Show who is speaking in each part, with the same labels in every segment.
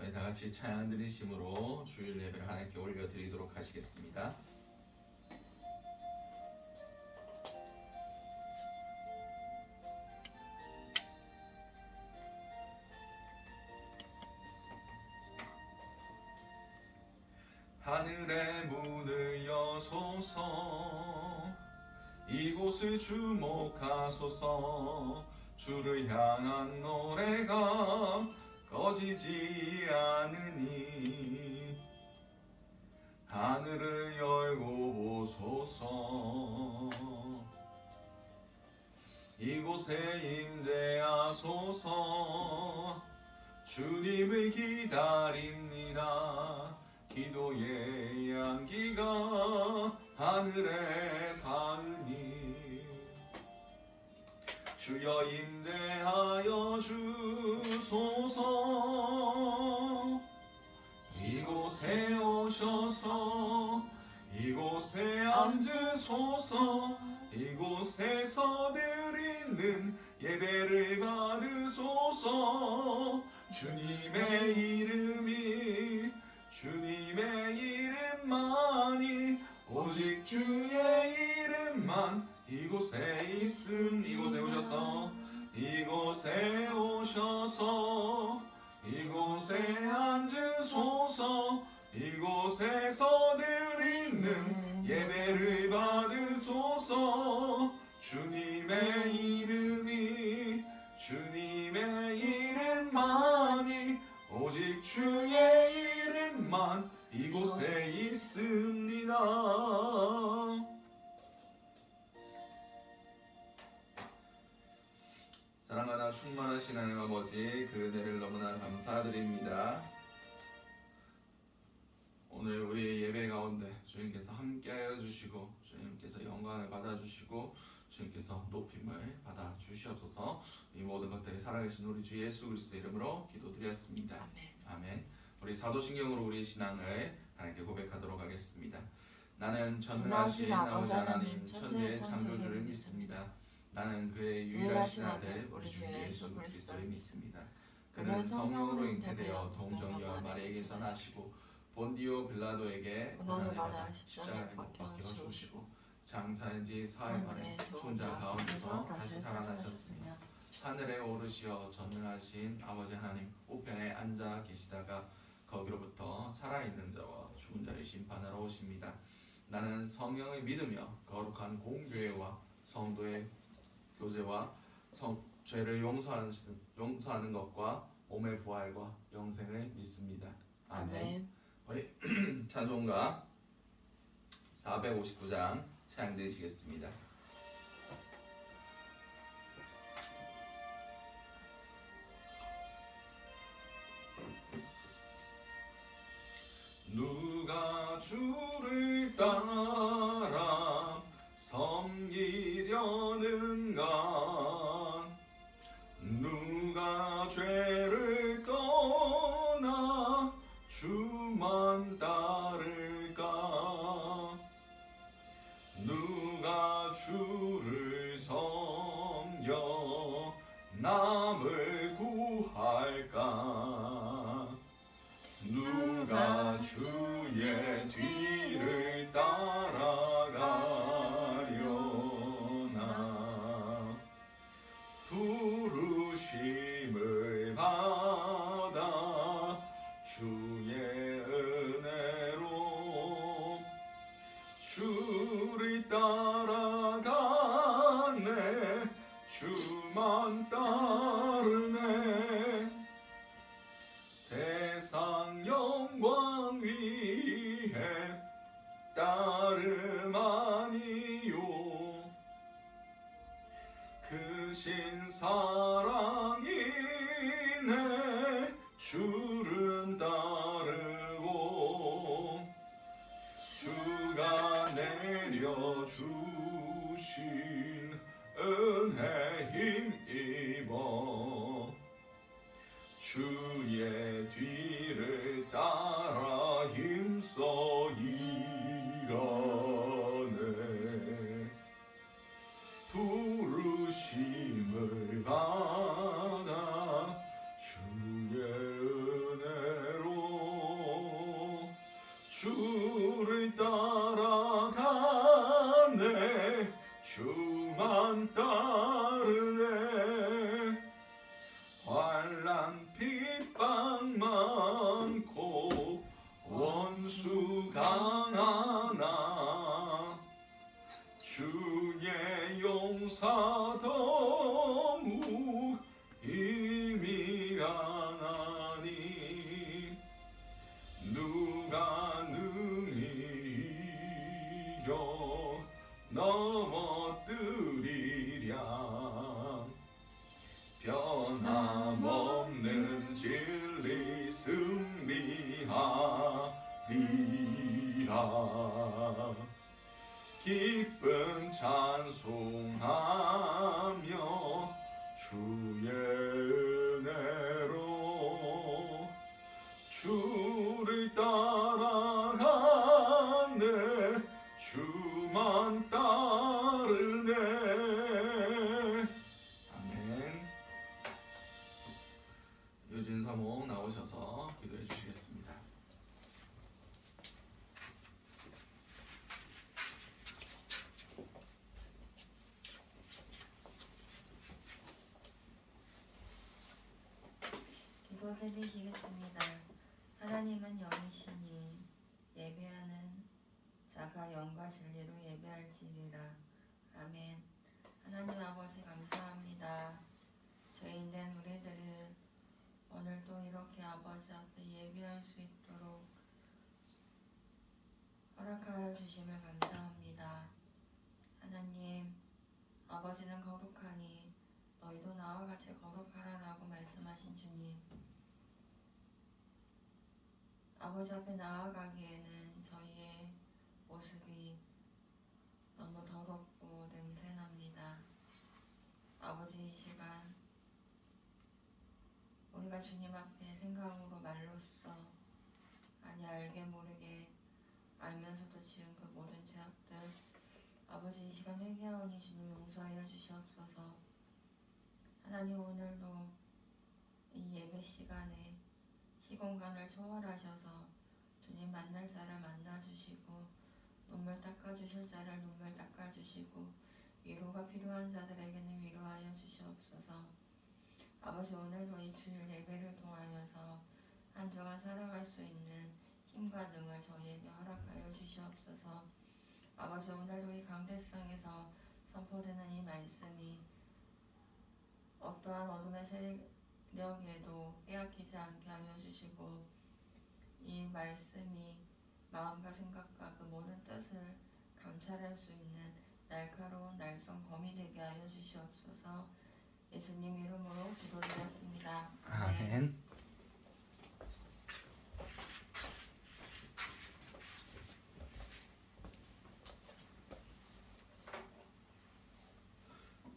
Speaker 1: 우리 다 같이 찬양 드리심으로 주일 예배를 하나님께 올려드리도록 하시겠습니다. 하늘의 문을 여소서, 이곳을 주목하소서. 주를 향한 노래가 꺼지지 않으니 하늘을 열고 보소서. 이곳에 임재하소서. 주님을 기다립니다. 기도의 향기가 하늘에 닿으니 주여 임재하여 주소서. 이곳에 오셔서 이곳에 앉으소서. 이곳에서 드리는 예배를 받으소서. 주님의 이름만이 오직 주의 이름만 이곳에 있음. 이곳에 오셔서 이곳에 앉으소서. 이곳에서 드리는 예배를 받으소서. 주님의 이름만이 오직 주의 이름만 이곳에 있습니다. 사랑하나 충만하신 하나님 아버지, 그 은혜를 너무나 감사드립니다. 오늘 우리 예배 가운데 주님께서 함께하여 주시고 주님께서 영광을 받아주시고 주님께서 높임을 받아주시옵소서. 이 모든 것들이 살아계신 우리 주 예수 그리스도 이름으로 기도드렸습니다.
Speaker 2: 아멘.
Speaker 1: 아멘. 우리 사도신경으로 우리 신앙을 하나님께 고백하도록 하겠습니다. 나는 전능하신 아버지 하나님 천지의 창조주를 믿습니다. 나는 그의 유일하신 아들 우리 주 예수 그리스도를 믿습니다. 그는 성령으로 잉태되어 동정녀 마리아에게서 나시고 본디오 빌라도에게 고난을 받아 십자가에 못 박혀 죽으시고 장사한 지 사흘 만에 죽은 자 가운데서 다시 살아나셨으며 하늘에 오르시어 전능하신 아버지 하나님 우편에 앉아 계시다가 거기로부터 살아있는 자와 죽은 자를 심판하러 오십니다. 나는 성령을 믿으며 거룩한 공교회와 성도의 교제와 죄를 용서하는 것과 몸의 부활과 영생을 믿습니다. 아멘. 우리 찬송가 459장 찬양 드리시겠습니다. 누가 주를 따라 섬기려는가? 누가 죄를 떠나 주만 따를까? 누가 주를 섬겨 남을 구할까? 누가 주의 뒤를 따라가려나? 부르심을 받아 주의 은혜로 주를 따라가네. 주만 따르네. 세상 영광 위에 따름 아니요. 크신 사랑이네. 주를 따르고 주가 내려주신 은혜 힘입어 주의 뒤를 따라 힘써 일하네. 부르심을 받아 주의 은혜 주를 따라가네 주만 따르네 환난 핍박 많고 원수 강하나 주의 용사 더욱 희미하나니 누가 능히 이겨 넘어뜨리랴 변함없는 진리 승리하리라 기쁜 찬송하며 주의 은혜로 주를 따라가네 주만 따르네 아멘. 유진사목 나오셔서 기도해 주시겠습니다.
Speaker 2: 기도드리시겠습니다. 하나님은 영이시니 예배하는 자가 영과 진리로 예배할지니라. 아멘. 하나님 아버지 감사합니다. 죄인된 우리들을 오늘도 이렇게 아버지 앞에 예배할 수 있도록 허락하여 주심을 감사합니다. 하나님, 아버지는 거룩하니 너희도 나와 같이 거룩하라라고 말씀하신 주님, 아버지 앞에 나아가기에는 저희의 모습이 너무 더럽고 냄새납니다. 아버지, 이 시간 우리가 주님 앞에 생각으로 말로써 아니 알게 모르게 알면서도 지은 그 모든 죄악들 아버지 이 시간 회개하오니 주님 용서하여 주시옵소서. 하나님 오늘도 이 예배 시간에 시공간을 초월하셔서 주님 만날 자를 만나주시고 눈물 닦아주실 자를 눈물 닦아주시고 위로가 필요한 자들에게는 위로하여 주시옵소서. 아버지 오늘도 이 주일 예배를 통하여서 한 주간 살아갈 수 있는 힘과 능을 저희에게 허락하여 주시옵소서. 아버지 오늘도 이 강대성에서 선포되는 이 말씀이 어떠한 어둠의 세력에도 빼앗기지 않게 하여 주시고 이 말씀이 마음과 생각과 그 모든 뜻을 감찰할 수 있는 날카로운 날선 검이 되게 하여 주시옵소서. 예수님 이름으로 기도드렸습니다.
Speaker 1: 아멘.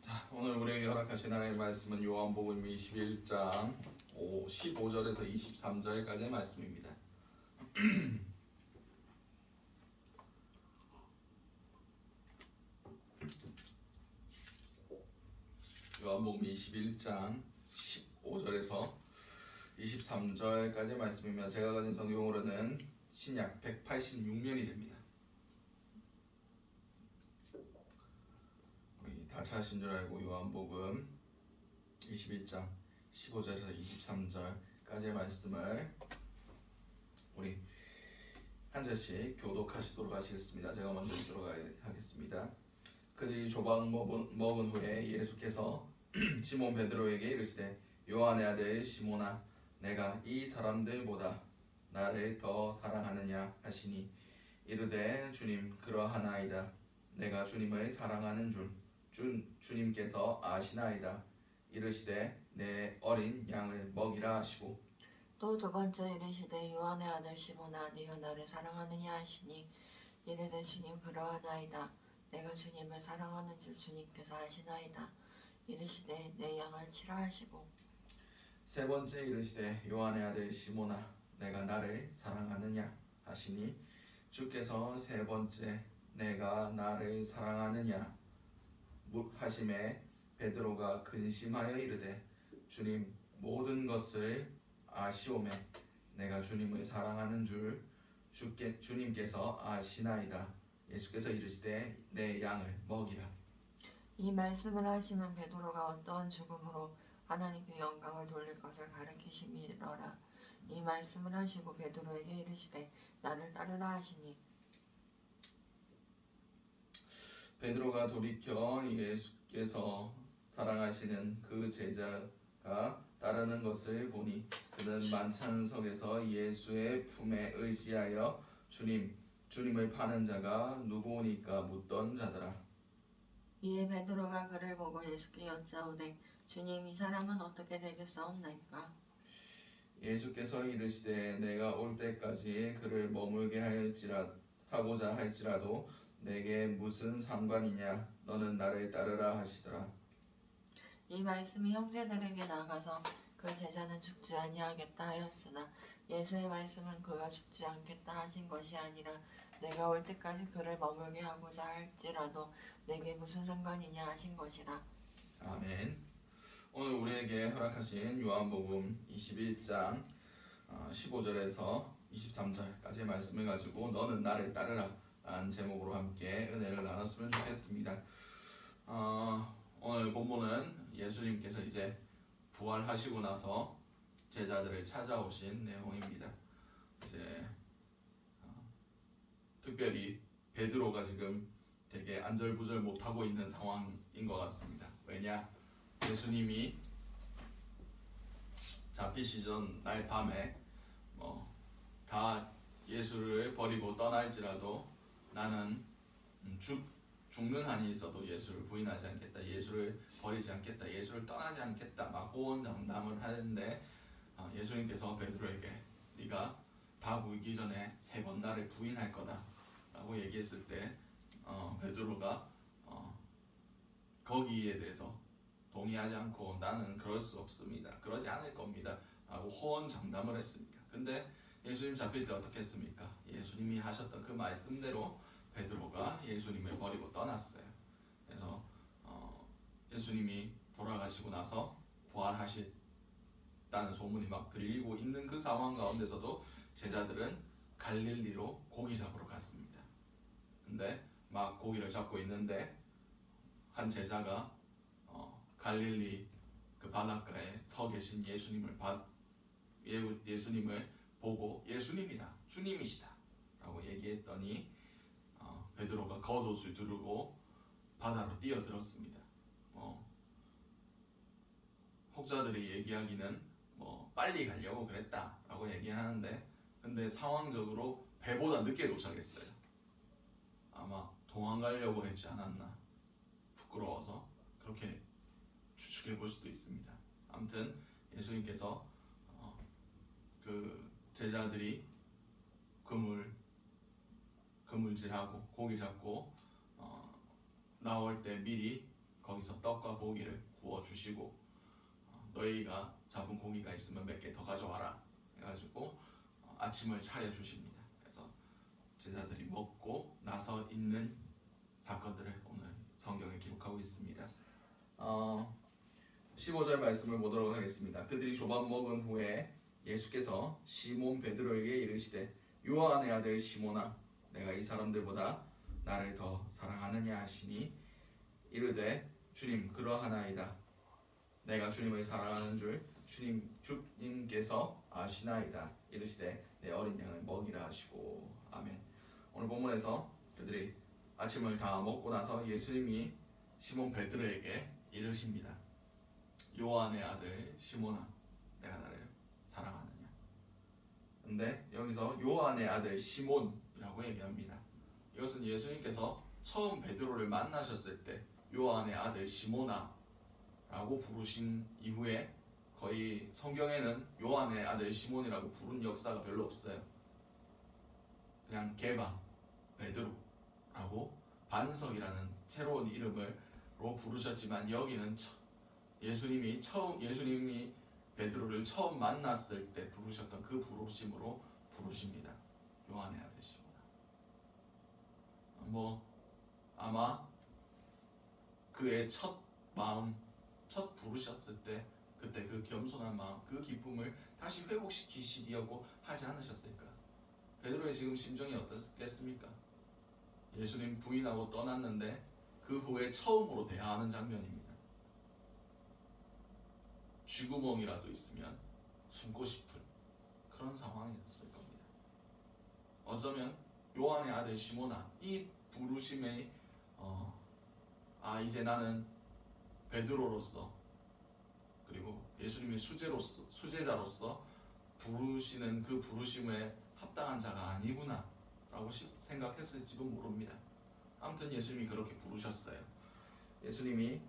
Speaker 1: 자, 오늘 우리에게 허락하신 하나님의 말씀은 요한복음 21장 15절에서 23절까지의 말씀입니다. 요한복음 21장 15절에서 23절까지의 말씀이며 제가 가진 성경으로는 신약 186면이 됩니다. 우리 다 찾으신 줄 알고 요한복음 21장 15절에서 23절까지의 말씀을 우리 한 절씩 교독하시도록 하시겠습니다. 제가 먼저 읽도록 하겠습니다. 그들이 조각 먹은 후에 예수께서 시몬 베드로에게 이르시되 요한의 아들 시몬아 내가 이 사람들보다 나를 더 사랑하느냐 하시니 이르되 주님 그러하나이다. 내가 주님을 사랑하는 줄 주님께서 아시나이다. 이르시되 내 어린 양을 먹이라 하시고
Speaker 2: 또 두 번째 이르시되 요한의 아들 시몬아 네가 나를 사랑하느냐 하시니 이르되 주님 그러하나이다. 내가 주님을 사랑하는 줄 주님께서 아시나이다. 이르시되 내 양을 치라 하시고
Speaker 1: 세 번째 이르시되 요한의 아들 시몬아 내가 나를 사랑하느냐 하시니 주께서 세 번째 내가 나를 사랑하느냐 하심에 베드로가 근심하여 이르되 주님 모든 것을 아시오매 내가 주님을 사랑하는 줄 주님께서 아시나이다. 예수께서 이르시되 내 양을 먹이라.
Speaker 2: 이 말씀을 하시면 베드로가 어떠한 죽음으로 하나님께 영광을 돌릴 것을 가르치심이러라. 이 말씀을 하시고 베드로에게 이르시되 나를 따르라 하시니
Speaker 1: 베드로가 돌이켜 예수께서 사랑하시는 그 제자가 따르는 것을 보니 그는 만찬석에서 예수의 품에 의지하여 주님을 파는 자가 누구오니까 묻던 자더라.
Speaker 2: 이에 베드로가 그를 보고 예수께 여짜오되 주님 이 사람은 어떻게 되겠사옵나이까?
Speaker 1: 예수께서 이르시되 내가 올 때까지 그를 머물게 하고자 할지라도 내게 무슨 상관이냐? 너는 나를 따르라 하시더라.
Speaker 2: 이 말씀이 형제들에게 나가서 그 제자는 죽지 아니하겠다 하였으나 예수의 말씀은 그가 죽지 않겠다 하신 것이 아니라 내가 올 때까지 그를 머물게 하고자 할지라도 내게 무슨 상관이냐 하신 것이라.
Speaker 1: 아멘. 오늘 우리에게 허락하신 요한복음 21장 15절에서 23절까지의 말씀을 가지고 너는 나를 따르라 라는 제목으로 함께 은혜를 나눴으면 좋겠습니다. 오늘 본문은 예수님께서 이제 부활하시고 나서 제자들을 찾아오신 내용입니다. 이제 특별히 베드로가 지금 되게 안절부절 못하고 있는 상황인 것 같습니다. 왜냐? 예수님이 잡히시 전 날 밤에 다 예수를 버리고 떠날지라도 나는 죽는 한이 있어도 예수를 부인하지 않겠다, 예수를 버리지 않겠다, 예수를 떠나지 않겠다 막 호언장담을 하는데 예수님께서 베드로에게 네가 다 울기 전에 3번 나를 부인할 거다 라고 얘기했을 때 베드로가 거기에 대해서 동의하지 않고 나는 그럴 수 없습니다, 그러지 않을 겁니다 라고 호언장담을 했습니다. 근데 예수님 잡힐 때 어떻게 했습니까? 예수님이 하셨던 그 말씀대로 베드로가 예수님을 버리고 떠났어요. 그래서 예수님이 돌아가시고 나서 부활하셨다는 소문이 막 들리고 있는 그 상황 가운데서도 제자들은 갈릴리로 고기 잡으러 갔습니다. 근데 막 고기를 잡고 있는데 한 제자가 갈릴리 그 바닷가에 서 계신 예수님을 보고 예수님이다, 주님이시다 라고 얘기했더니 베드로가 겉옷을 두르고 바다로 뛰어들었습니다. 혹자들이 얘기하기는 빨리 가려고 그랬다라고 얘기하는데, 근데 상황적으로 배보다 늦게 도착했어요. 아마 도망가려고 했지 않았나, 부끄러워서 그렇게 추측해 볼 수도 있습니다. 아무튼 예수님께서 그 제자들이 그물질하고 고기 잡고 나올 때 미리 거기서 떡과 고기를 구워 주시고 너희가 잡은 고기가 있으면 몇 개 더 가져와라 해가지고 아침을 차려 주십니다. 그래서 제자들이 먹고 나서 있는 사건들을 오늘 성경에 기록하고 있습니다. 15절 말씀을 보도록 하겠습니다. 그들이 조밥 먹은 후에 예수께서 시몬 베드로에게 이르시되 요한의 아들 시몬아, 내가 이 사람들보다 나를 더 사랑하느냐 하시니 이르되 주님 그러하나이다. 내가 주님을 사랑하는 줄 주님께서 아시나이다. 이르시되 내 어린 양을 먹이라 하시고. 아멘. 오늘 본문에서 그들이 아침을 다 먹고 나서 예수님이 시몬 베드로에게 이르십니다. 요한의 아들 시몬아, 내가 나를 사랑하느냐. 근데 여기서 요한의 아들 시몬이라고 얘기합니다. 이것은 예수님께서 처음 베드로를 만나셨을 때 요한의 아들 시몬아 라고 부르신 이후에 거의 성경에는 요한의 아들 시몬이라고 부른 역사가 별로 없어요. 그냥 게바, 베드로라고 반석이라는 새로운 이름으로 부르셨지만 여기는 예수님이 베드로를 처음 만났을 때 부르셨던 그 부르심으로 부르십니다. 요한의 아들 시몬아. 아마 그의 첫 부르셨을 때 그때 그 겸손한 마음, 그 기쁨을 다시 회복시키시려고 하지 않으셨을까? 베드로의 지금 심정이 어떻겠습니까? 예수님 부인하고 떠났는데 그 후에 처음으로 대화하는 장면입니다. 쥐구멍이라도 있으면 숨고 싶은 그런 상황이었을 겁니다. 어쩌면 요한의 아들 시모나 이 부르심의 이제 나는 베드로로서 그리고 예수님의 수제자로서 부르시는 그 부르심에 합당한 자가 아니구나 라고 생각했을지도 모릅니다. 아무튼 예수님이 그렇게 부르셨어요. 예수님이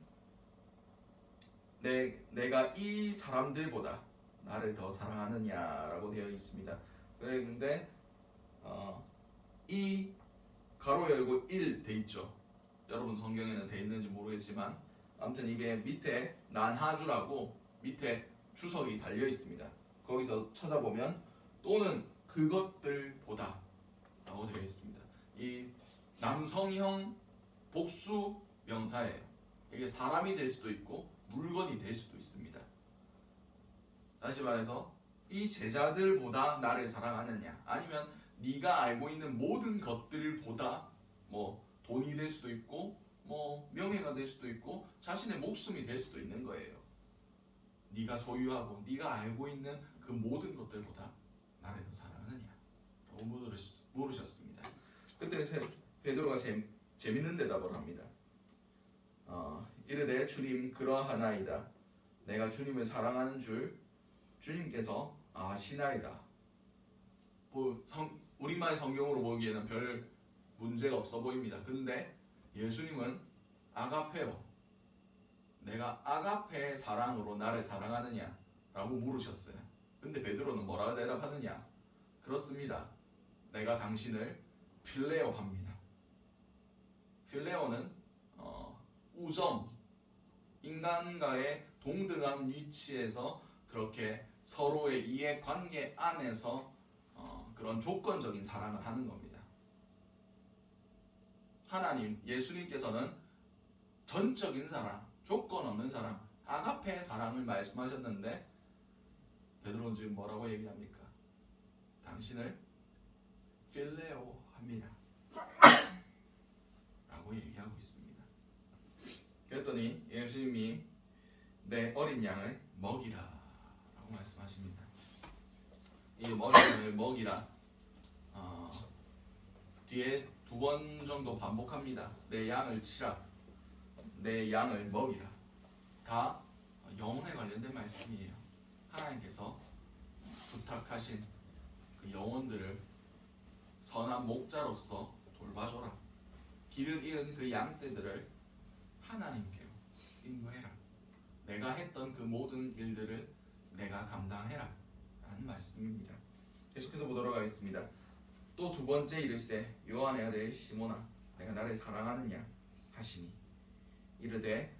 Speaker 1: 내가 이 사람들보다 나를 더 사랑하느냐라고 되어 있습니다. 그런데 이 가로 열고 1 돼 있죠. 여러분 성경에는 돼 있는지 모르겠지만 아무튼 이게 밑에 난하주라고 밑에 주석이 달려 있습니다. 거기서 찾아보면 또는 그것들보다 라고 되어 있습니다. 이 남성형 복수 명사예요. 이게 사람이 될 수도 있고 물건이 될 수도 있습니다. 다시 말해서 이 제자들보다 나를 사랑하느냐, 아니면 네가 알고 있는 모든 것들보다 뭐 돈이 될 수도 있고 뭐 명예가 될 수도 있고 자신의 목숨이 될 수도 있는 거예요. 네가 소유하고 네가 알고 있는 그 모든 것들보다 나를 더 사랑하느냐 라고 물으셨습니다. 그때 베드로가 재밌는 대답을 합니다. 이르되 주님 그러하나이다. 내가 주님을 사랑하는 줄 주님께서 아시나이다. 우리말 성경으로 보기에는 별 문제가 없어 보입니다. 근데 예수님은 아가페오, 내가 아가페의 사랑으로 나를 사랑하느냐 라고 물으셨어요. 근데 베드로는 뭐라고 대답하느냐? 그렇습니다. 내가 당신을 필레오 합니다. 필레오는 우정, 인간과의 동등한 위치에서 그렇게 서로의 이해관계 안에서 그런 조건적인 사랑을 하는 겁니다. 하나님, 예수님께서는 전적인 사랑, 조건 없는 사랑, 아가페의 사랑을 말씀하셨는데 베드로는 지금 뭐라고 얘기합니까? 당신을 필레오 합니다 라고 얘기하고 있습니다. 그랬더니 예수님이 내 어린 양을 먹이라 라고 말씀하십니다. 이 어린 양을 먹이라 뒤에 2번 정도 반복합니다. 내 양을 치라, 내 양을 먹이라. 다 영혼에 관련된 말씀이에요. 하나님께서 부탁하신 그 영혼들을 선한 목자로서 돌봐줘라. 길을 잃은 그 양떼들을 하나님께로 인도해라. 내가 했던 그 모든 일들을 내가 감당해라 라는 말씀입니다. 계속해서 보도록 하겠습니다. 또 2번째 이르시되 요한의 아들 시몬아 내가 나를 사랑하느냐 하시니 이르되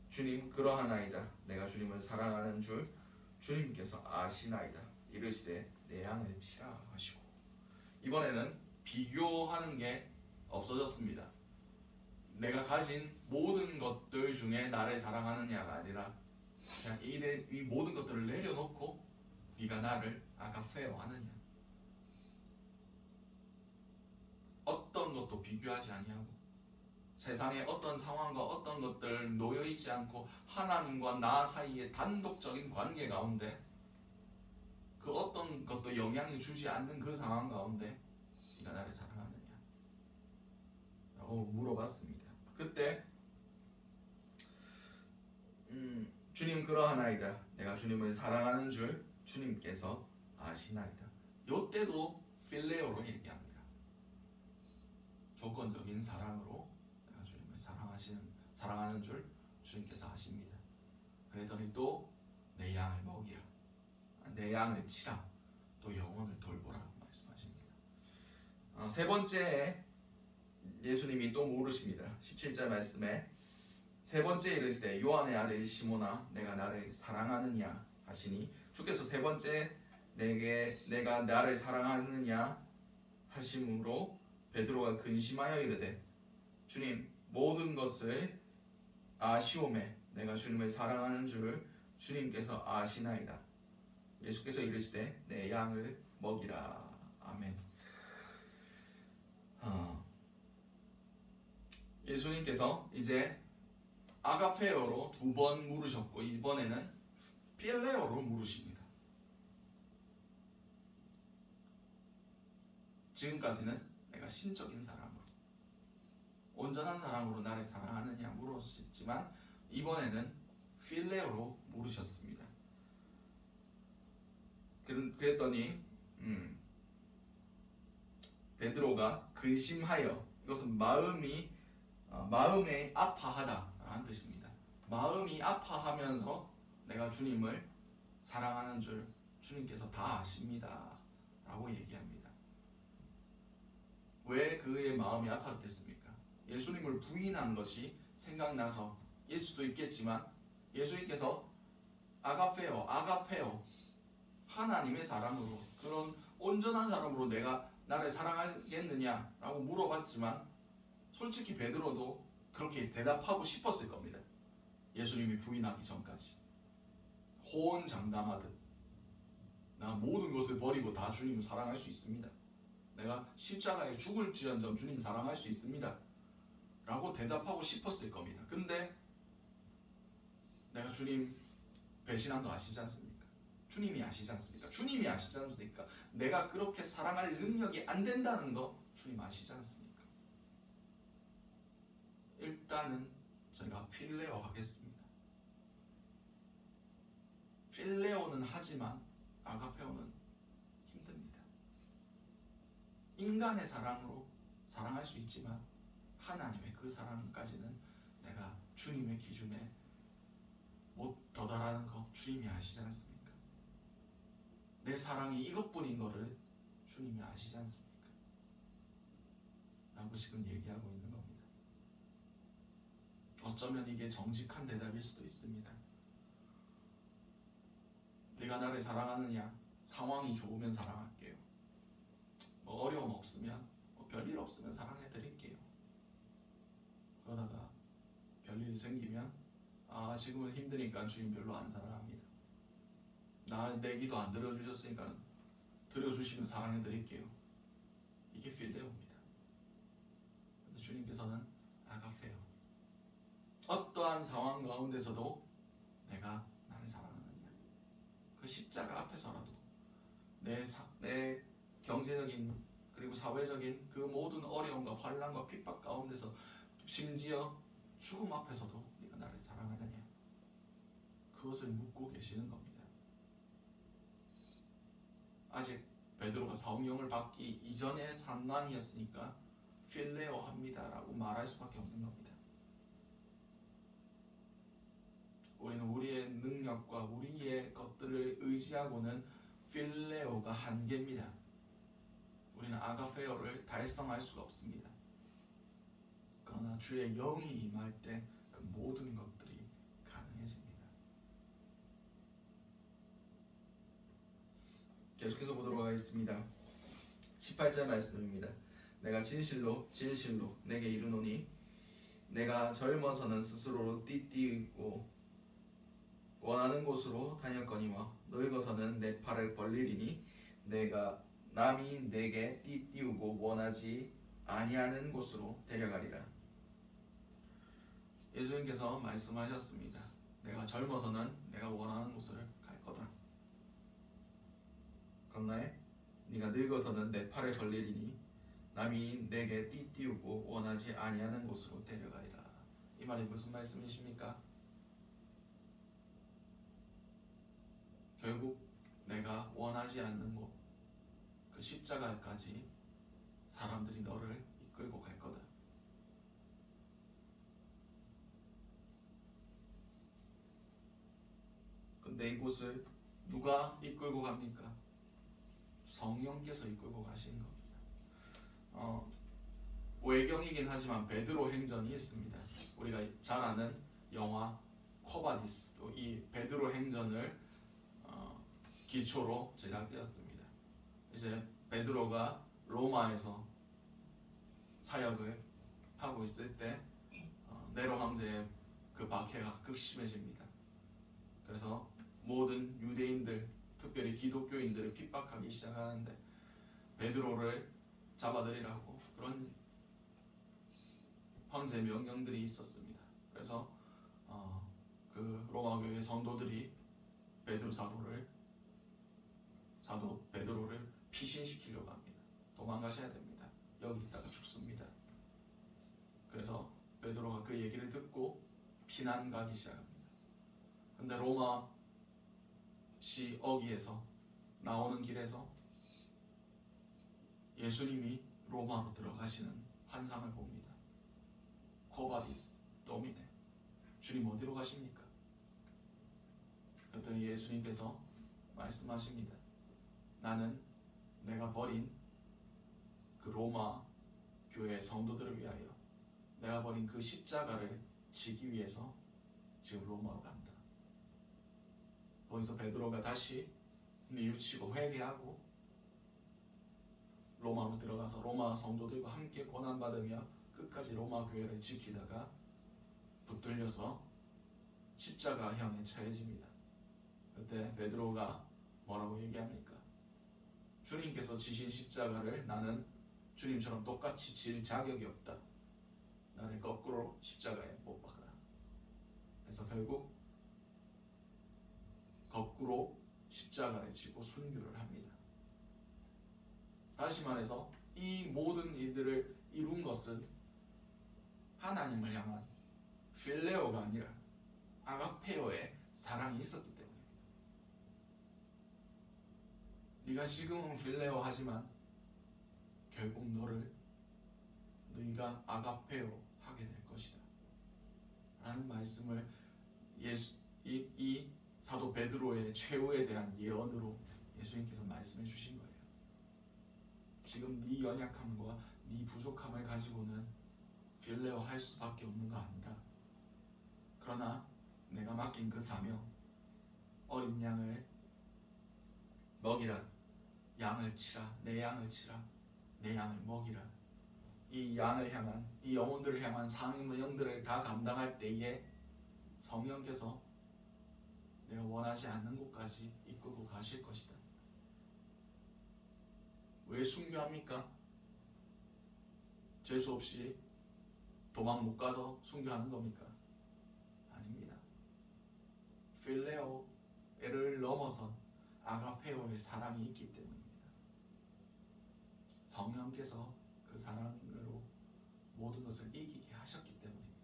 Speaker 1: 주님 그러하나이다. 내가 주님을 사랑하는 줄 주님께서 아시나이다. 이르시되 내 양을 치라 하시고, 이번에는 비교하는 게 없어졌습니다. 내가 가진 모든 것들 중에 나를 사랑하느냐가 아니라 그냥 이 모든 것들을 내려놓고 네가 나를 아가페오 하느냐, 어떤 것도 비교하지 아니하고 세상의 어떤 상황과 어떤 것들 놓여있지 않고 하나님과 나 사이의 단독적인 관계 가운데 그 어떤 것도 영향을 주지 않는 그 상황 가운데 네가 나를 사랑하느냐 라고 물어봤습니다. 그때 주님 그러하나이다. 내가 주님을 사랑하는 줄 주님께서 아시나이다. 요때도 필레오로 얘기합니다. 조건적인 사랑으로 내가 주님을 사랑하는 줄 주님께서 아십니다. 그랬더니 또 내 양을 먹이라, 내 양을 치라, 또 영혼을 돌보라고 말씀하십니다. 3번째 예수님이 또 물으십니다. 17절 말씀에 3번째 이르시되 요한의 아들 시몬아 내가 나를 사랑하느냐 하시니, 주께서 3번째 내가 나를 사랑하느냐 하심으로 베드로가 근심하여 이르되 주님 모든 것을 아시오매 내가 주님을 사랑하는 줄 주님께서 아시나이다. 예수께서 이르시되 내 양을 먹이라. 아멘. 예수님께서 이제 아가페어로 2번 물으셨고 이번에는 필레오로 물으십니다. 지금까지는 내가 신적인 사람으로 온전한 사람으로 나를 사랑하느냐 물으셨지만 이번에는 필레오로 물으셨습니다. 그랬더니 베드로가 근심하여, 이것은 마음에 아파하다라는 뜻입니다. 마음이 아파하면서 내가 주님을 사랑하는 줄 주님께서 다 아십니다 라고 얘기합니다. 왜 그의 마음이 아팠겠습니까? 예수님을 부인한 것이 생각나서일 수도 있겠지만 예수님께서 아가페오 하나님의 사람으로, 그런 온전한 사람으로 내가 나를 사랑하겠느냐라고 물어봤지만 솔직히 베드로도 그렇게 대답하고 싶었을 겁니다. 예수님이 부인하기 전까지 호언장담하듯 나 모든 것을 버리고 다 주님을 사랑할 수 있습니다. 내가 십자가에 죽을지언정 주님 사랑할 수 있습니다 라고 대답하고 싶었을 겁니다. 근데 내가 주님 배신한 거 아시지 않습니까? 주님이 아시지 않습니까? 주님이 아시지 않습니까? 내가 그렇게 사랑할 능력이 안 된다는 거 주님 아시지 않습니까? 일단은 저희가 필레오 하겠습니다. 필레오는 하지만 아가페오는 힘듭니다. 인간의 사랑으로 사랑할 수 있지만 하나님의 그 사랑까지는 내가 주님의 기준에 못 도달하는 거 주님이 아시지 않습니까? 내 사랑이 이것뿐인 거를 주님이 아시지 않습니까? 라고 지금 얘기하고 있는 겁니다. 어쩌면 이게 정직한 대답일 수도 있습니다. 네가 나를 사랑하느냐? 상황이 좋으면 사랑할게요. 뭐 어려움 없으면, 별일 없으면 사랑해 드릴게요. 그러다가 별일이 생기면 지금은 힘드니까 주님 별로 안 사랑합니다. 내 기도 안 들어주셨으니까 들어주시면 사랑해 드릴게요. 이게 필레오입니다. 근데 주님께서는 아가페오, 어떠한 상황 가운데서도 내가 나를 사랑하느냐, 그 십자가 앞에서라도 내 경제적인 그리고 사회적인 그 모든 어려움과 환난과 핍박 가운데서 심지어 죽음 앞에서도 네가 나를 사랑하느냐, 그것을 묻고 계시는 겁니다. 아직 베드로가 성령을 받기 이전의 상황이었으니까 필레오 합니다라고 말할 수밖에 없는 겁니다. 우리는 우리의 능력과 우리의 것들을 의지하고는 필레오가 한계입니다. 우리는 아가페오를 달성할 수가 없습니다. 그러나 주의 영이 임할 때 그 모든 것들이 가능해집니다. 계속해서 보도록 하겠습니다. 18절 말씀입니다. 내가 진실로 내게 이르노니 내가 젊어서는 스스로로 띠띠고 원하는 곳으로 다녔거니와 늙어서는 내 팔을 벌리리니 내가 남이 내게 띠띠우고 원하지 아니하는 곳으로 데려가리라. 예수님께서 말씀하셨습니다. 내가 젊어서는 내가 원하는 곳을 갈 거다. 그러나 네가 늙어서는 내 팔을 벌리리니 남이 내게 띠띠우고 원하지 아니하는 곳으로 데려가리라. 이 말이 무슨 말씀이십니까? 결국 내가 원하지 않는 곳, 그 십자가까지 사람들이 너를 이끌고 갈 거다. 근데 이곳을 누가 이끌고 갑니까? 성령께서 이끌고 가시는 겁니다. 외경이긴 하지만 베드로 행전이 있습니다. 우리가 잘 아는 영화 코바디스, 이 베드로 행전을 기초로 제작되었습니다. 이제 베드로가 로마에서 사역을 하고 있을 때 네로 황제의 그 박해가 극심해집니다. 그래서 모든 유대인들, 특별히 기독교인들을 핍박하기 시작하는데 베드로를 잡아들이라고 그런 황제 명령들이 있었습니다. 그래서 그 로마 교회 성도들이 사도 베드로를 피신시키려고 합니다. 도망가셔야 됩니다. 여기 있다가 죽습니다. 그래서 베드로가 그 얘기를 듣고 피난 가기 시작합니다. 근데 로마시 어귀에서 나오는 길에서 예수님이 로마로 들어가시는 환상을 봅니다. 코바디스 도미네, 주님 어디로 가십니까? 그랬더니 예수님께서 말씀하십니다. 나는 내가 버린 그 로마 교회 성도들을 위하여 내가 버린 그 십자가를 지기 위해서 지금 로마로 간다. 거기서 베드로가 다시 뉘우치고 회개하고 로마로 들어가서 로마 성도들과 함께 고난받으며 끝까지 로마 교회를 지키다가 붙들려서 십자가 향에 처해집니다. 그때 베드로가 뭐라고 얘기합니까? 주님께서 지신 십자가를 나는 주님처럼 똑같이 질 자격이 없다. 나를 거꾸로 십자가에 못 박아라. 그래서 결국 거꾸로 십자가를 지고 순교를 합니다. 다시 말해서 이 모든 일들을 이룬 것은 하나님을 향한 필레오가 아니라 아가페오의 사랑이 있었기 때문입니다. 네가 지금은 필레오 하지만 결국 네가 아가페오 하게 될 것이다 라는 말씀을 이 사도 베드로의 최후에 대한 예언으로 예수님께서 말씀해 주신 거예요. 지금 네 연약함과 네 부족함을 가지고는 필레오 할 수밖에 없는 거 안다. 그러나 내가 맡긴 그 사명, 어린 양을 먹이라, 양을 치라, 내 양을 치라, 내 양을 먹이라. 이 양을 향한, 이 영혼들을 향한 상임영들을 다 감당할 때에 성령께서 내가 원하지 않는 곳까지 이끌고 가실 것이다. 왜 순교합니까? 재수 없이 도망 못 가서 순교하는 겁니까? 아닙니다. 필레오를 넘어선 아가페오의 사랑이 있기 때문입니다. 성령께서 그 사랑으로 모든 것을 이기게 하셨기 때문입니다.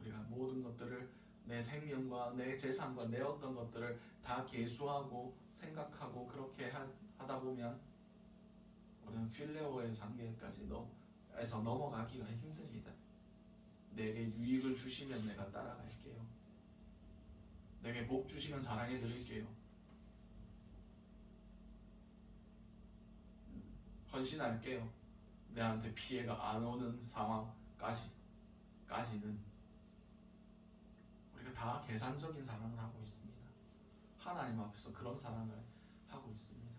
Speaker 1: 우리가 모든 것들을 내 생명과 내 재산과 내 어떤 것들을 다 계수하고 생각하고 그렇게 하다 보면 우리는 필레오의 단계까지 넘어가기가 힘듭니다. 내게 유익을 주시면 내가 따라갈게요. 내게 복 주시면 사랑해 드릴게요. 헌신할게요. 내한테 피해가 안 오는 상황까지는 우리가 다 계산적인 사랑을 하고 있습니다. 하나님 앞에서 그런 사랑을 하고 있습니다.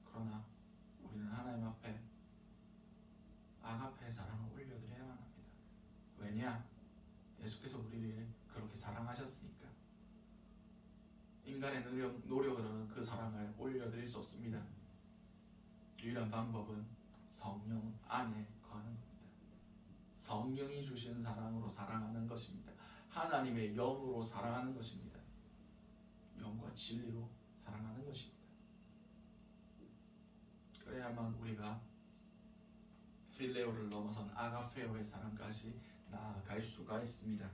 Speaker 1: 그러나 우리는 하나님 앞에 아가페의 사랑을 올려드려야만 합니다. 왜냐? 예수께서 우리를 그렇게 사랑하셨으니까. 인간의 노력으로는 그 사랑을 올려드릴 수 없습니다. 유일한 방법은 성령 안에 거하는 겁니다. 성령이 주시는 사랑으로 사랑하는 것입니다. 하나님의 영으로 사랑하는 것입니다. 영과 진리로 사랑하는 것입니다. 그래야만 우리가 필레오를 넘어선 아가페오의 사랑까지 나아갈 수가 있습니다.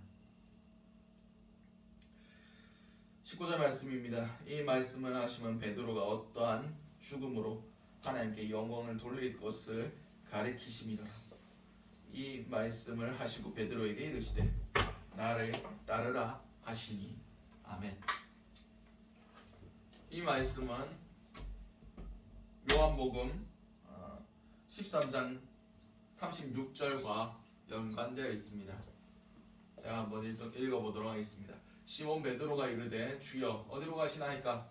Speaker 1: 19절 말씀입니다. 이 말씀을 하시면 베드로가 어떠한 죽음으로 하나님께 영광을 돌릴 것을 가리키심이라. 이 말씀을 하시고 베드로에게 이르시되 나를 따르라 하시니 아멘. 이 말씀은 요한복음 13장 36절과 연관되어 있습니다. 제가 한번 읽어보도록 하겠습니다. 시몬 베드로가 이르되 주여 어디로 가시나이까?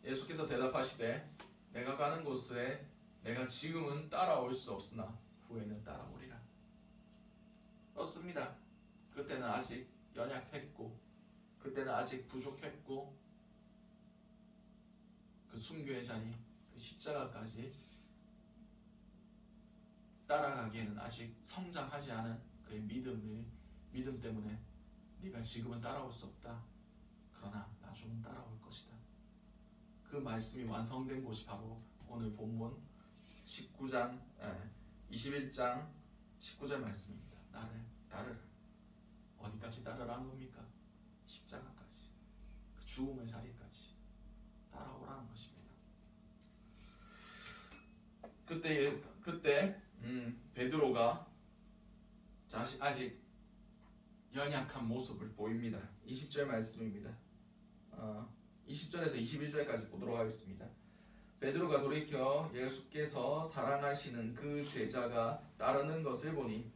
Speaker 1: 예수께서 대답하시되 내가 가는 곳에 내가 지금은 따라올 수 없으나 후에는 따라오리라. 그렇습니다. 그때는 아직 연약했고 그때는 아직 부족했고 그 순교의 자리, 그 십자가까지 따라가기에는 아직 성장하지 않은 그의 믿음 때문에 네가 지금은 따라올 수 없다. 그러나 나중은 따라올 것이다. 그 말씀이 완성된 곳이 바로 오늘 본문 21장 19절 말씀입니다. 나를 따르라. 어디까지 따르라는 겁니까? 십자가까지, 그 죽음의 자리까지 따라오라는 것입니다. 그때 베드로가 아직 연약한 모습을 보입니다. 20절 말씀입니다. 20절에서 21절까지 보도록 하겠습니다. 베드로가 돌이켜 예수께서 사랑하시는 그 제자가 따르는 것을 보니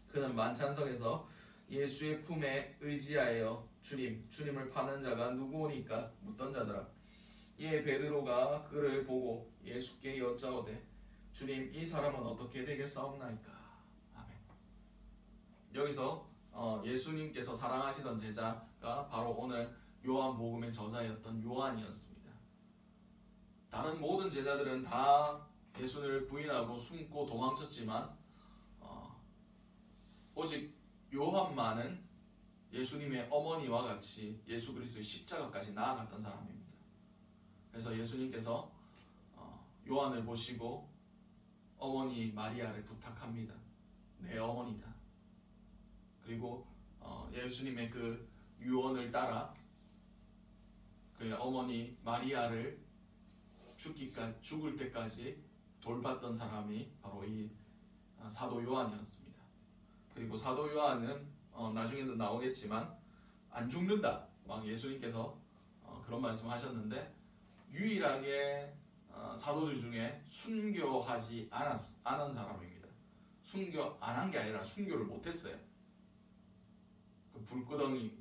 Speaker 1: 그는 만찬석에서 예수의 품에 의지하여 주님을 파는 자가 누구오니까 묻던 자더라. 이에 베드로가 그를 보고 예수께 여짜오되 주님, 이 사람은 어떻게 되겠사옵나이까? 아멘. 여기서 예수님께서 사랑하시던 제자가 바로 오늘 요한복음의 저자였던 요한이었습니다. 다른 모든 제자들은 다 예수를 부인하고 숨고 도망쳤지만 오직 요한만은 예수님의 어머니와 같이 예수 그리스도의 십자가까지 나아갔던 사람입니다. 그래서 예수님께서 요한을 보시고 어머니 마리아를 부탁합니다. 내 어머니다. 그리고 예수님의 그 유언을 따라 그 어머니 마리아를 죽을 때까지 돌봤던 사람이 바로 이 사도 요한이었습니다. 그리고 사도 요한은 나중에도 나오겠지만 안 죽는다. 막 예수님께서 그런 말씀하셨는데 유일하게 사도들 중에 순교하지 않은 사람입니다. 순교 안 한 게 아니라 순교를 못했어요. 그 불구덩이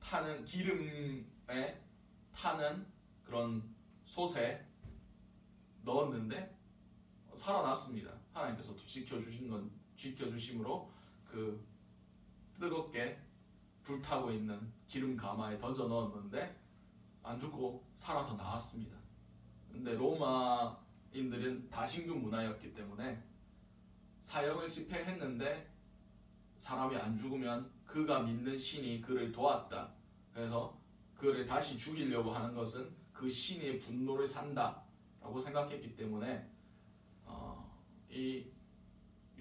Speaker 1: 타는 기름에 타는 그런 솥에 넣었는데 살아났습니다. 하나님께서 지켜주심으로 그 뜨겁게 불타고 있는 기름 가마에 던져 넣었는데 안 죽고 살아서 나왔습니다. 근데 로마인들은 다신교 문화였기 때문에 사형을 집행했는데 사람이 안 죽으면 그가 믿는 신이 그를 도왔다. 그래서 그를 다시 죽이려고 하는 것은 그 신의 분노를 산다라고 생각했기 때문에 이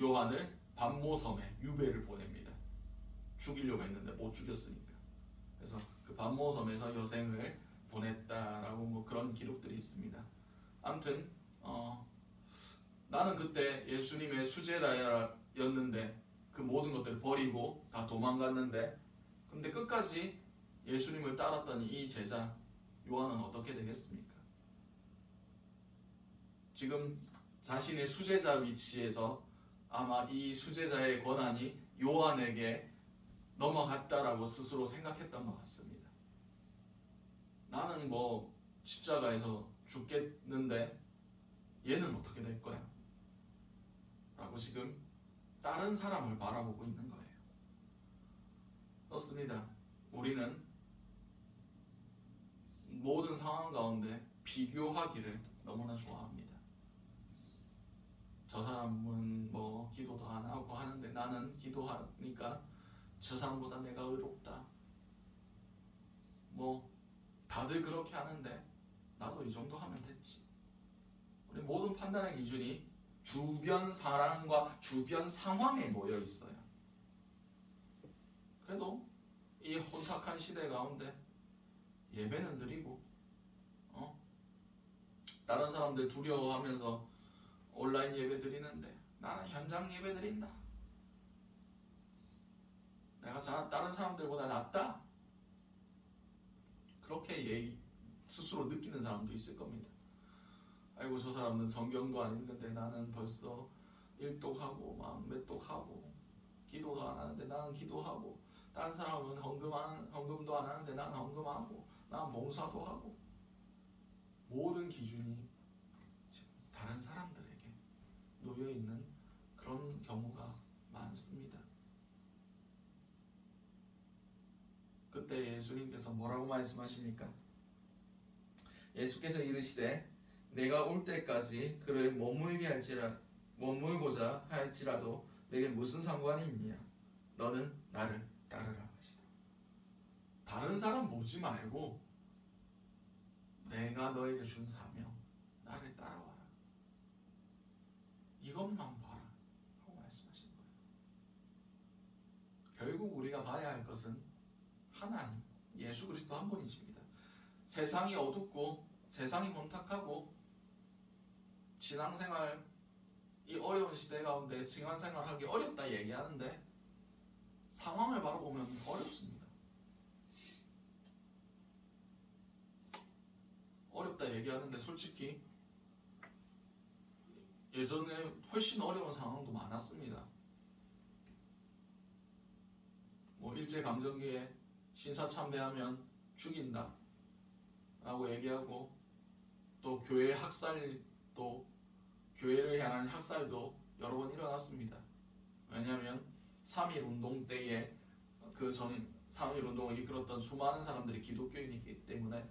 Speaker 1: 요한을 반모섬에 유배를 보냅니다. 죽이려고 했는데 못 죽였으니까. 그래서 그 반모섬에서 여생을 보냈다라고 뭐 그런 기록들이 있습니다. 아무튼 나는 그때 예수님의 수제자였는데 그 모든 것들을 버리고 다 도망갔는데 근데 끝까지 예수님을 따랐던 이 제자 요한은 어떻게 되겠습니까? 지금 자신의 수제자 위치에서 아마 이 수제자의 권한이 요한에게 넘어갔다라고 스스로 생각했던 것 같습니다. 나는 뭐 십자가에서 죽겠는데 얘는 어떻게 될 거야? 라고 지금 다른 사람을 바라보고 있는 거예요. 그렇습니다. 우리는 모든 상황 가운데 비교하기를 너무나 좋아합니다. 저 사람은 뭐 기도도 안 하고 하는데 나는 기도하니까 저 사람보다 내가 의롭다. 뭐 다들 그렇게 하는데 나도 이 정도 하면 됐지. 우리 모든 판단의 기준이 주변 사람과 주변 상황에 놓여 있어요. 그래도 이 혼탁한 시대 가운데 예배는 드리고 다른 사람들 두려워하면서 온라인 예배 드리는데 나는 현장 예배 드린다. 내가 다른 사람들보다 낫다. 그렇게 스스로 느끼는 사람도 있을 겁니다. 아이고 저 사람은 성경도 안 읽는데 나는 벌써 일독하고 막 몇독하고 기도도 안 하는데 나는 기도하고 다른 사람은 헌금도 안 하는데 나는 헌금하고 나는 봉사도 하고 모든 기준이 지금 다른 사람들에게 놓여있는 그런 경우가 많습니다. 그때 예수님께서 뭐라고 말씀하십니까? 예수께서 이르시되 내가 올 때까지 그를 머물고자 할지라도 내게 무슨 상관이 있느냐? 너는 나를 따르라 하시다. 다른 사람 보지 말고 내가 너에게 준 사명, 나를 따라와라. 이것만 봐라 하고 말씀하신 거예요. 결국 우리가 봐야 할 것은 하나님, 예수 그리스도 한 분이십니다. 세상이 어둡고 세상이 혼탁하고 신앙생활 이 어려운 시대 가운데 신앙생활 하기 어렵다 얘기하는데 상황을 바라보면 어렵습니다. 어렵다 얘기하는데 솔직히 예전에 훨씬 어려운 상황도 많았습니다. 뭐 일제강점기에 신사참배하면 죽인다 라고 얘기하고 또 교회 학살도 교회를 향한 학살도 여러 번 일어났습니다. 왜냐하면 3.1운동 때에 그 전 3.1운동을 이끌었던 수많은 사람들이 기독교인이기 때문에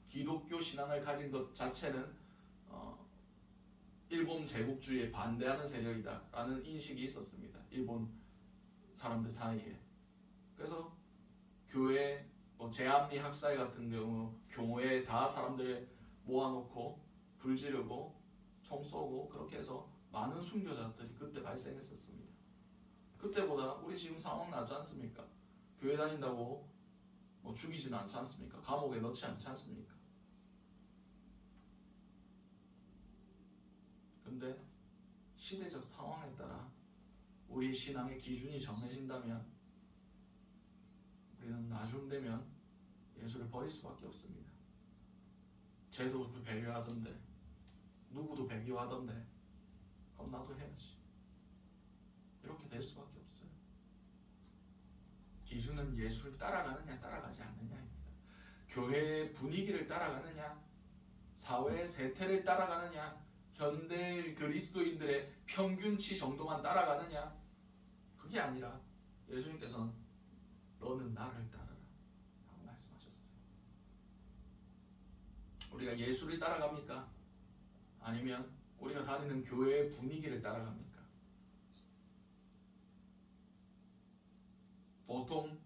Speaker 1: 기독교 신앙을 가진 것 자체는 일본 제국주의에 반대하는 세력이다 라는 인식이 있었습니다. 일본 사람들 사이에. 그래서 교회 제암리 학살 같은 경우 교회에 다 사람들 모아놓고 불 지르고 총 쏘고 그렇게 해서 많은 순교자들이 그때 발생했었습니다. 그때보다 우리 지금 상황 나지 않습니까? 교회 다닌다고 죽이지는 않지 않습니까? 감옥에 넣지 않지 않습니까? 근데 시대적 상황에 따라 우리의 신앙의 기준이 정해진다면 우리는 나중 되면 예수를 버릴 수밖에 없습니다. 쟤도 배려하던데 누구도 배교하던데 그럼 나도 해야지. 이렇게 될 수밖에 없어요. 기준은 예수를 따라가느냐 따라가지 않느냐입니다. 교회의 분위기를 따라가느냐 사회의 세태를 따라가느냐 현대 그리스도인들의 평균치 정도만 따라가느냐 그게 아니라 예수님께서는 너는 나를 따르라 라고 말씀하셨어요. 우리가 예수를 따라갑니까? 아니면 우리가 다니는 교회의 분위기를 따라갑니까? 보통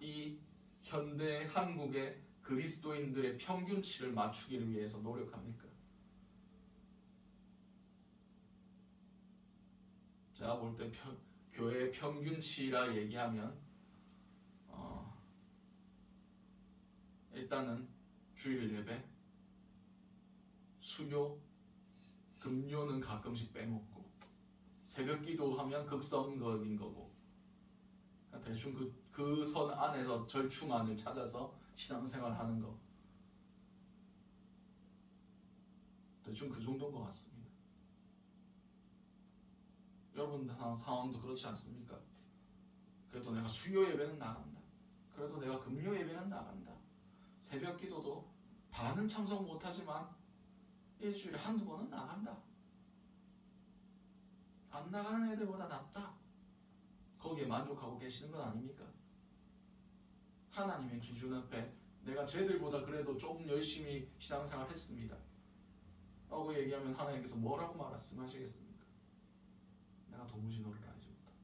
Speaker 1: 이 현대 한국의 그리스도인들의 평균치를 맞추기를 위해서 노력합니까? 제가 볼 때 교회의 평균치라 얘기하면 일단은 주일 예배, 수요, 금요는 가끔씩 빼먹고 새벽 기도하면 극성거인 거고 대충 그 선 안에서 절충안을 찾아서 신앙생활 하는 거 대충 그 정도인 것 같습니다. 여러분 상황도 그렇지 않습니까? 그래도 내가 수요 예배는 나간다. 그래도 내가 금요 예배는 나간다. 새벽 기도도 다는 참석 못하지만 일주일에 한두 번은 나간다. 안 나가는 애들보다 낫다. 거기에 만족하고 계시는 건 아닙니까? 하나님의 기준 앞에 내가 쟤들보다 그래도 좀 열심히 신앙생활 했습니다 라고 얘기하면 하나님께서 뭐라고 말씀하시겠습니까? 내가 도무지 너를 알지 못한다.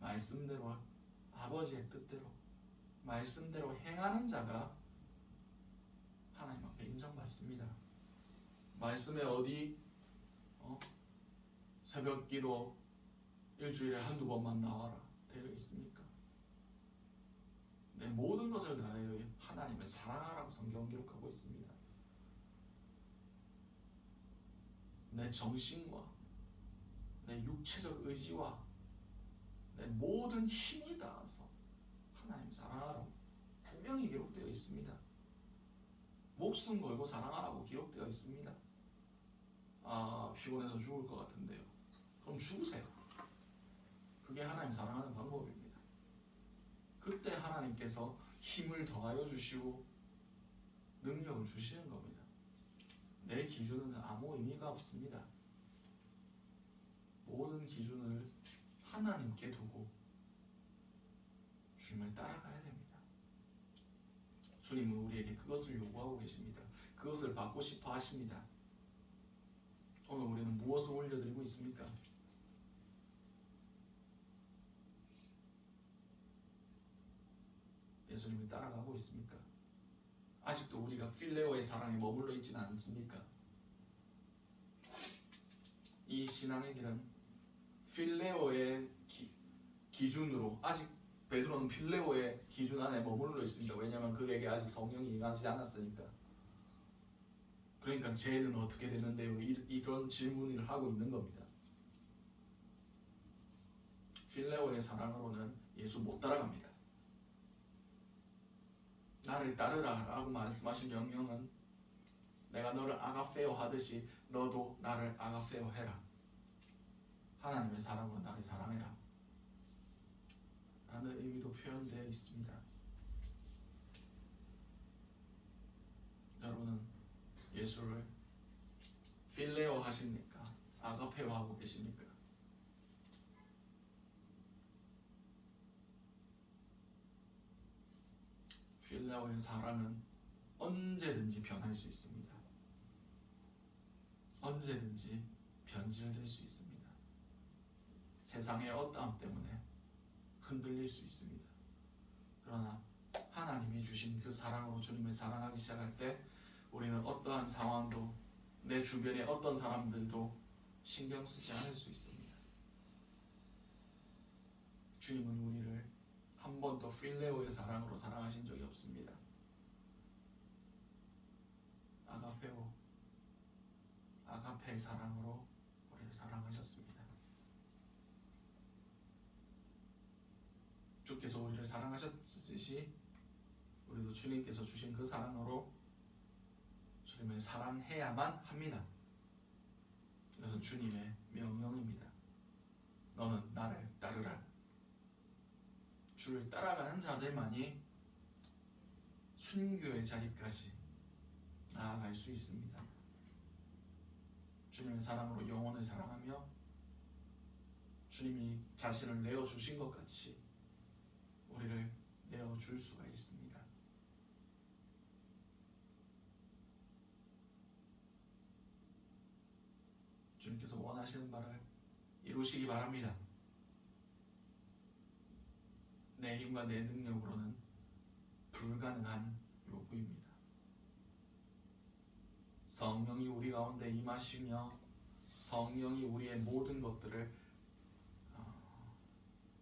Speaker 1: 말씀대로 아버지의 뜻대로 말씀대로 행하는 자가 하나님 앞에 인정받습니다. 말씀에 어디 새벽 기도 일주일에 한두 번만 나와라 되어 있습니까? 내 모든 것을 다하여 하나님을 사랑하라고 성경은 기록하고 있습니다. 내 정신과 내 육체적 의지와 내 모든 힘을 다해서 하나님 사랑하라고 분명히 기록되어 있습니다. 목숨 걸고 사랑하라고 기록되어 있습니다. 피곤해서 죽을 것 같은데요. 그럼 죽으세요. 그게 하나님 사랑하는 방법입니다. 그때 하나님께서 힘을 더하여 주시고 능력을 주시는 겁니다. 내 기준은 아무 의미가 없습니다. 모든 기준을 하나님께 두고 주님을 따라가야 됩니다. 주님은 우리에게 그것을 요구하고 계십니다. 그것을 받고 싶어 하십니다. 오늘 우리는 무엇을 올려드리고 있습니까? 예수님을 따라가고 있습니까? 아직도 우리가 필레오의 사랑에 머물러 있지는 않습니까? 이 신앙의 길은 필레오의 기준으로 아직 베드로는 필레오의 기준 안에 머물러 있습니다. 왜냐하면 그에게 아직 성령이 임하지 않았으니까. 그러니까 쟤는 어떻게 되는데요? 이런 질문을 하고 있는 겁니다. 필레오의 사랑으로는 예수 못 따라갑니다. 나를 따르라 라고 말씀하신 명령은 내가 너를 아가페오 하듯이 너도 나를 아가페오 해라. 하나님의 사랑으로 나를 사랑해라 라는 의미도 표현되어 있습니다. 여러분은 예수를 필레오 하십니까? 아가페오 하고 계십니까? 필레오의 사랑은 언제든지 변할 수 있습니다. 언제든지 변질될 수 있습니다. 세상의 어떠함 때문에 흔들릴 수 있습니다. 그러나 하나님이 주신 그 사랑으로 주님을 사랑하기 시작할 때 우리는 어떠한 상황도 내 주변의 어떤 사람들도 신경 쓰지 않을 수 있습니다. 주님은 우리를 한 번도 필레오의 사랑으로 사랑하신 적이 없습니다. 아가페의 사랑으로 우리를 사랑하셨습니다. 주께서 우리를 사랑하셨듯이 우리도 주님께서 주신 그 사랑으로 주님을 사랑해야만 합니다. 이것은 주님의 명령입니다. 너는 나를 따르라. 주를 따라가는 자들만이 순교의 자리까지 나아갈 수 있습니다. 주님의 사랑으로 영혼을 사랑하며 주님이 자신을 내어주신 것 같이 우리를 내어줄 수가 있습니다. 주님께서 원하시는 바를 이루시기 바랍니다. 내 힘과 내 능력으로는 불가능한 요구입니다. 성령이 우리 가운데 임하시며 성령이 우리의 모든 것들을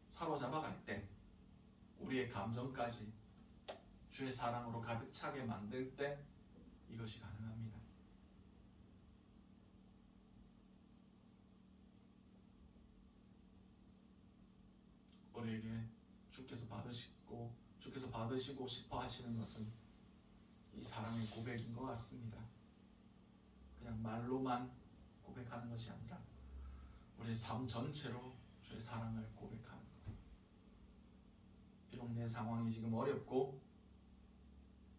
Speaker 1: 사로잡아갈 때 우리의 감정까지 주의 사랑으로 가득 차게 만들 때 이것이 가능합니다. 우리에게 주께서 받으시고 싶어 하시는 것은 이 사랑의 고백인 것 같습니다. 그냥 말로만 고백하는 것이 아니라 우리의 삶 전체로 주의 사랑을 고백하는 것. 비록 내 상황이 지금 어렵고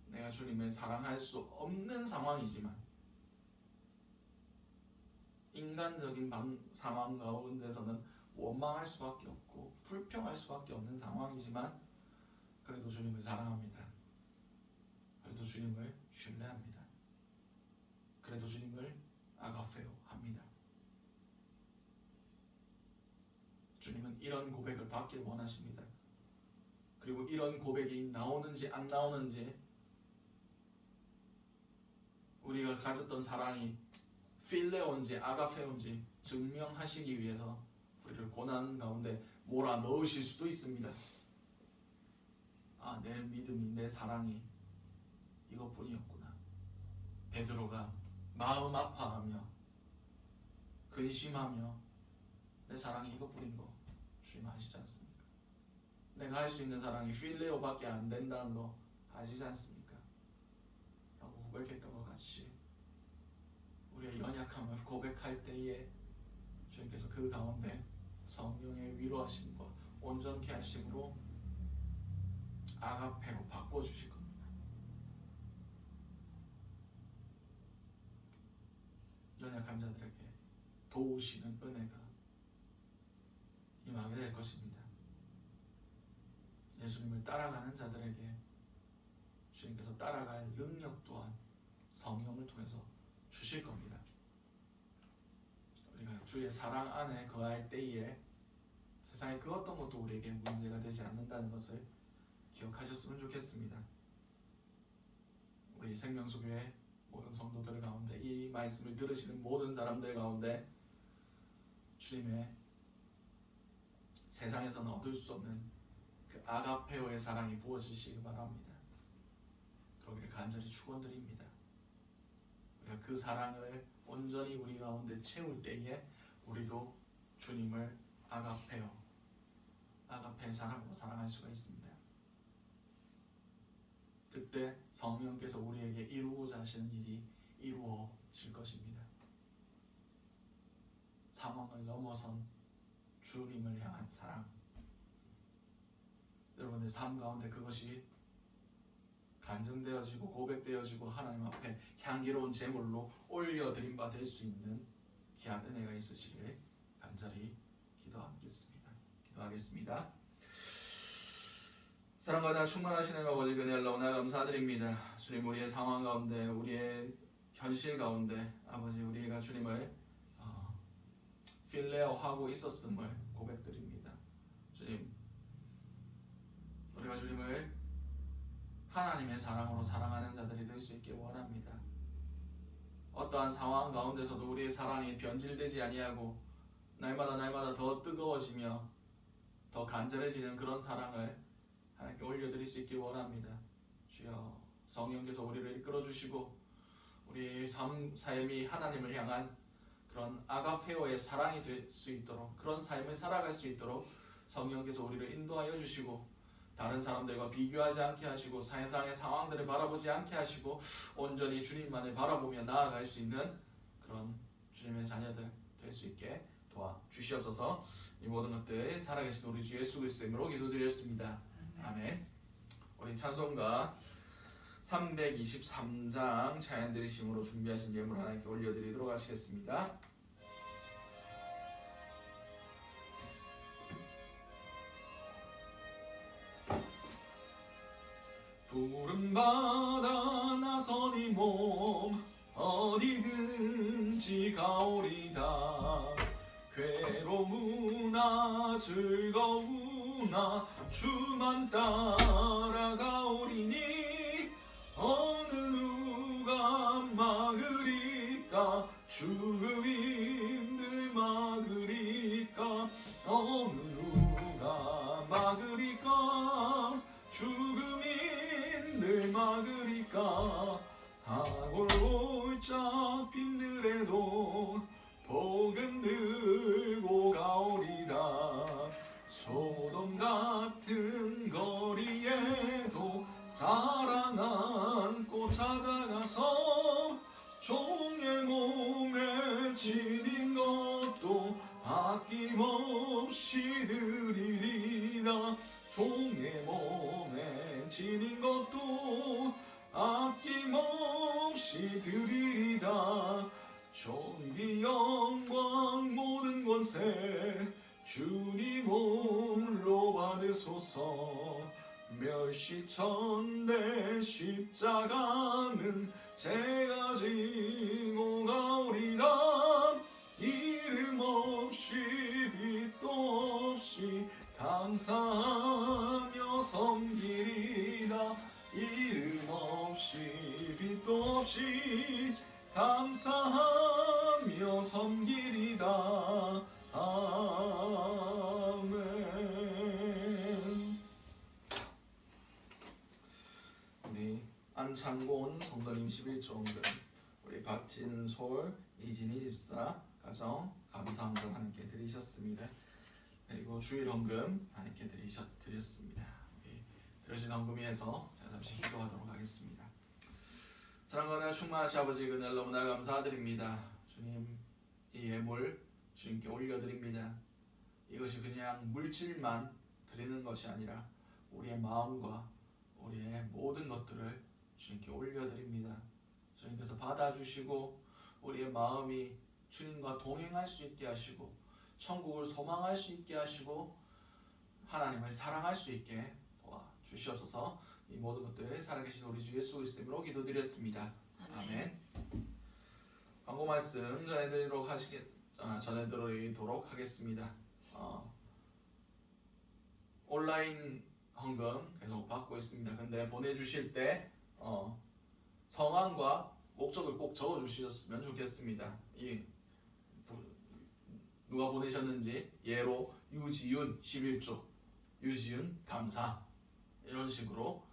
Speaker 1: 내가 주님을 사랑할 수 없는 상황이지만 인간적인 상황 가운데서는 원망할 수밖에 없고 불평할 수밖에 없는 상황이지만 그래도 주님을 사랑합니다. 그래도 주님을 신뢰합니다. 그래도 주님을 아가페오 합니다. 주님은 이런 고백을 받기를 원하십니다. 그리고 이런 고백이 나오는지 안 나오는지 우리가 가졌던 사랑이 필레오인지 아가페오인지 증명하시기 위해서 우리를 고난 가운데 몰아 넣으실 수도 있습니다. 내 믿음이, 내 사랑이 이것뿐이었구나. 베드로가 마음 아파하며 근심하며 내 사랑이 이것뿐인 거 주님 아시지 않습니까? 내가 할 수 있는 사랑이 필레오밖에 안 된다는 거 아시지 않습니까? 라고 고백했던 것 같이 우리의 연약함을 고백할 때에 주님께서 그 가운데 성령의 위로하심과 온전케 하심으로 아가페로 바꿔주실 겁니다. 연약한 자들에게 도우시는 은혜가 임하게 될 것입니다. 예수님을 따라가는 자들에게 주님께서 따라갈 능력 또한 성령을 통해서 주실 겁니다. 우리가 주의 사랑 안에 거할 때에 세상의 그 어떤 것도 우리에게 문제가 되지 않는다는 것을 기억하셨으면 좋겠습니다. 우리 생명수교회 모든 성도들 가운데 이 말씀을 들으시는 모든 사람들 가운데 주님의 세상에서는 얻을 수 없는 그 아가페오의 사랑이 부어지시기 바랍니다. 그러기를 간절히 축원드립니다. 우리가 그 사랑을 온전히 우리 가운데 채울 때에 우리도 주님을 아가페의 사랑으로 사랑할 수가 있습니다. 그때 성령께서 우리에게 이루고자 하시는 일이 이루어질 것입니다. 상황을 넘어선 주님을 향한 사랑. 여러분들 삶 가운데 그것이 간증되어지고 고백되어지고 하나님 앞에 향기로운 제물로 올려드림 바 될 수 있는 귀한 은혜가 있으시길 간절히 기도하겠습니다. 사랑과 충만하시는 아버지 그늘 너무나 감사드립니다. 주님 우리의 상황 가운데 우리의 현실 가운데 아버지 우리가 주님을 필레어하고 있었음을 고백드립니다. 주님 우리가 주님을 하나님의 사랑으로 사랑하는 자들이 될 수 있길 원합니다. 어떠한 상황 가운데서도 우리의 사랑이 변질되지 아니하고 날마다 더 뜨거워지며 더 간절해지는 그런 사랑을 하나님께 올려드릴 수 있길 원합니다. 주여 성령께서 우리를 이끌어주시고 우리의 삶이 하나님을 향한 그런 아가페오의 사랑이 될 수 있도록 그런 삶을 살아갈 수 있도록 성령께서 우리를 인도하여 주시고 다른 사람들과 비교하지 않게 하시고 세상의 상황들을 바라보지 않게 하시고 온전히 주님만을 바라보며 나아갈 수 있는 그런 주님의 자녀들 될 수 있게 도와주시옵소서. 이 모든 것들 살아계신 우리 주 예수 그리스도의 이름으로 기도드렸습니다. 아멘. 우리 찬송가 323장 찬양 드리심으로 준비하신 예물 하나님께 올려드리도록 하시겠습니다. 부름받아 나선 이 몸 어디든지 가오리다. 괴로우나 즐거우나 주만 따라가오리니 어느 누가 막으리까 죽음인들 막으리까 어느 누가 막으리까 죽음인들 막으리까 하골골짝 빈들에도 복은 들고 가오리다. 소돔 같은 거리에도 사랑 안고 찾아가서 종의 몸에 지닌 것도 아낌없이 드리리다. 종의 몸에 지닌 것도 아낌없이 드리리다. 존귀 영광 모든 권세 주님 홀로 받으소서. 멸시천대 십자가는 제가 지고 가오리다. 이름 없이 빛도 없이 감사하며 섬기리다. 이름 없이 빛도 없이 감사하며 섬기리다. 아멘. 우리 안창곤 성도님 11조원금, 우리 박진솔 이진희 집사 가정 감사헌금 하나님께 드리셨습니다. 그리고 주일헌금 하나님께 드렸습니다. 들으신 헌금위에서 제가 잠시 기도하도록 하겠습니다. 사랑과 충만하신 아버지 그날 너무나 감사드립니다. 주님 이 예물 주님께 올려드립니다. 이것이 그냥 물질만 드리는 것이 아니라 우리의 마음과 우리의 모든 것들을 주님께 올려드립니다. 주님께서 받아주시고 우리의 마음이 주님과 동행할 수 있게 하시고 천국을 소망할 수 있게 하시고 하나님을 사랑할 수 있게 주시옵소서. 이 모든 것들 살아계신 우리 주 예수 그리스도로 기도드렸습니다. 아멘. 광고 말씀 전해드리도록 하겠습니다. 온라인 헌금 계속 받고 있습니다. 근데 보내주실 때 성함과 목적을 꼭 적어주셨으면 좋겠습니다. 누가 보내셨는지 예로 유지윤 11조, 유지윤 감사 이런 식으로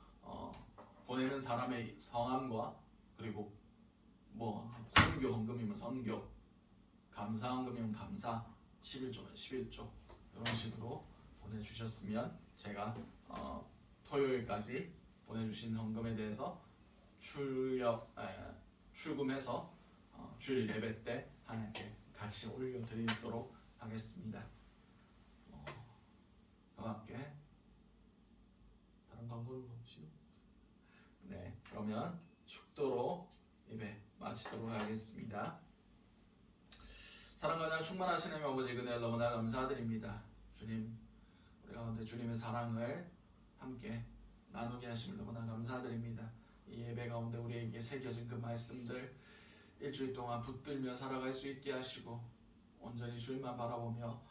Speaker 1: 보내는 사람의 성함과 그리고 뭐 선교 헌금이면 선교, 감사 헌금이면 감사, 11조면 11조 이런 식으로 보내주셨으면 제가 토요일까지 보내주신 헌금에 대해서 출금해서 주일 예배 때 하나님께 같이 올려드리도록 하겠습니다. 함께 다른 광고는 없지요? 네, 그러면 축도로 예배 마치도록 하겠습니다. 사랑과 은혜가 충만하신 하나님 아버지 그날 너무나 감사드립니다. 주님, 우리 가운데 주님의 사랑을 함께 나누게 하심을 너무나 감사드립니다. 이 예배 가운데 우리에게 새겨진 그 말씀들 일주일 동안 붙들며 살아갈 수 있게 하시고 온전히 주님만 바라보며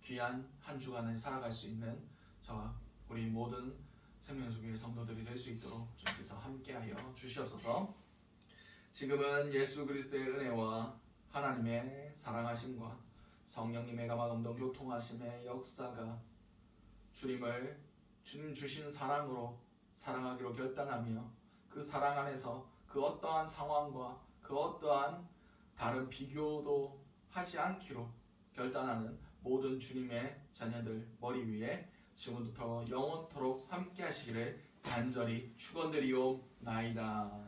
Speaker 1: 귀한 한 주간을 살아갈 수 있는 저와 우리 모든 생명수교의 성도들이 될 수 있도록 주님께서 함께하여 주시옵소서. 지금은 예수 그리스도의 은혜와 하나님의 사랑하심과 성령님의 감화감동 교통하심의 역사가 주님 주신 사랑으로 사랑하기로 결단하며 그 사랑 안에서 그 어떠한 상황과 그 어떠한 다른 비교도 하지 않기로 결단하는 모든 주님의 자녀들 머리 위에 지금부터 영원토록 함께 하시기를 간절히 축원드리옵나이다.